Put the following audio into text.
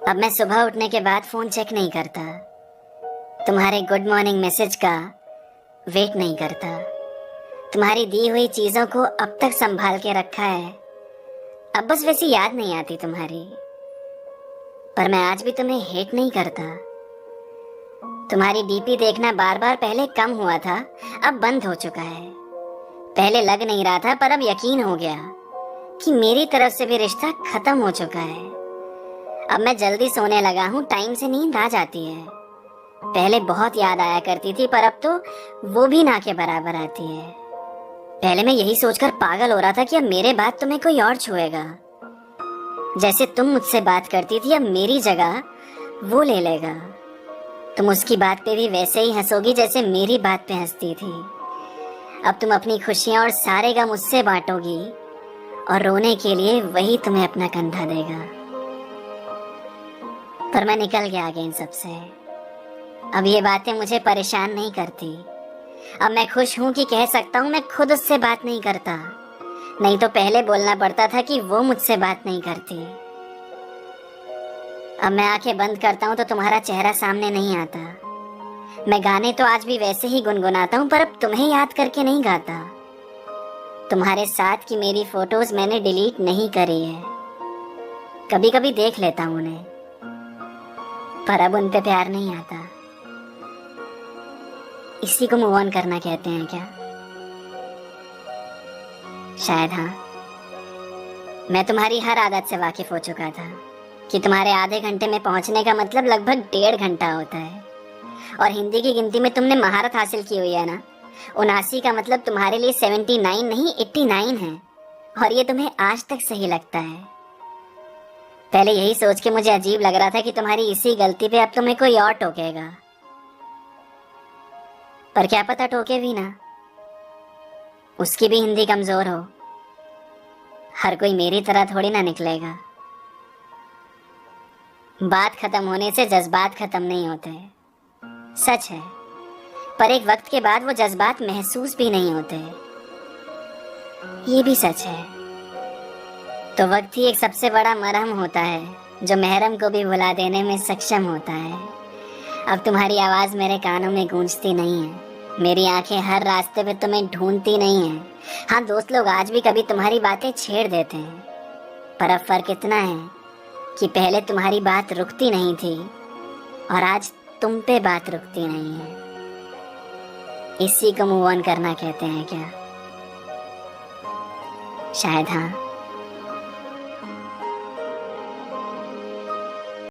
अब मैं सुबह उठने के बाद फोन चेक नहीं करता, तुम्हारे गुड मॉर्निंग मैसेज का वेट नहीं करता, तुम्हारी दी हुई चीजों को अब तक संभाल के रखा है। अब बस वैसी याद नहीं आती तुम्हारी, पर मैं आज भी तुम्हें हेट नहीं करता। तुम्हारी डीपी देखना बार बार पहले कम हुआ था, अब बंद हो चुका है। पहले लग नहीं रहा था, पर अब यकीन हो गया कि मेरी तरफ से भी रिश्ता खत्म हो चुका है। अब मैं जल्दी सोने लगा हूँ, टाइम से नींद आ जाती है। पहले बहुत याद आया करती थी, पर अब तो वो भी ना के बराबर आती है। पहले मैं यही सोचकर पागल हो रहा था कि अब मेरे बाद तुम्हें कोई और छुएगा। जैसे तुम मुझसे बात करती थी, अब मेरी जगह वो ले लेगा। तुम उसकी बात पे भी वैसे ही हंसोगी जैसे मेरी बात पे हंसती थी। अब तुम अपनी खुशियां और सारे गम मुझसे बांटोगी, और रोने के लिए वही तुम्हें अपना कंधा देगा। पर मैं निकल गया आगे इन सब से। अब ये बातें मुझे परेशान नहीं करती। अब मैं खुश हूं कि कह सकता हूं मैं खुद उससे बात नहीं करता। नहीं तो पहले बोलना पड़ता था कि वो मुझसे बात नहीं करती। अब मैं आंखें बंद करता हूं तो तुम्हारा चेहरा सामने नहीं आता। मैं गाने तो आज भी वैसे ही गुनगुनाता हूं, पर अब तुम्हें याद करके नहीं गाता। तुम्हारे साथ की मेरी फोटोज मैंने डिलीट नहीं करी है। कभी कभी देख लेता हूं उन्हें, पर अब उन पे प्यार नहीं आता। इसी को मूव ऑन करना कहते हैं क्या? शायद हाँ। मैं तुम्हारी हर आदत से वाकिफ हो चुका था कि तुम्हारे आधे घंटे में पहुंचने का मतलब लगभग 1.5 घंटा होता है। और हिंदी की गिनती में तुमने महारत हासिल की हुई है ना। 79 का मतलब तुम्हारे लिए 79 नहीं 89 है। और ये तुम्हें आज तक सही लगता है। पहले यही सोच के मुझे अजीब लग रहा था कि तुम्हारी इसी गलती पे अब तुम्हें कोई और टोकेगा। पर क्या पता टोके भी ना, उसकी भी हिंदी कमजोर हो। हर कोई मेरी तरह थोड़ी ना निकलेगा। बात खत्म होने से जज्बात खत्म नहीं होते, सच है। पर एक वक्त के बाद वो जज्बात महसूस भी नहीं होते, ये भी सच है। तो वक्त ही एक सबसे बड़ा मरहम होता है जो महरम को भी भुला देने में सक्षम होता है। अब तुम्हारी आवाज मेरे कानों में गूंजती नहीं है, मेरी आंखें हर रास्ते पे तुम्हें ढूंढती नहीं है। हाँ, दोस्त लोग आज भी कभी तुम्हारी बातें छेड़ देते हैं, पर अब फर्क इतना है कि पहले तुम्हारी बात रुकती नहीं थी और आज तुम पे बात रुकती नहीं है। इसी को मूव ऑन करना कहते हैं क्या? शायद हाँ।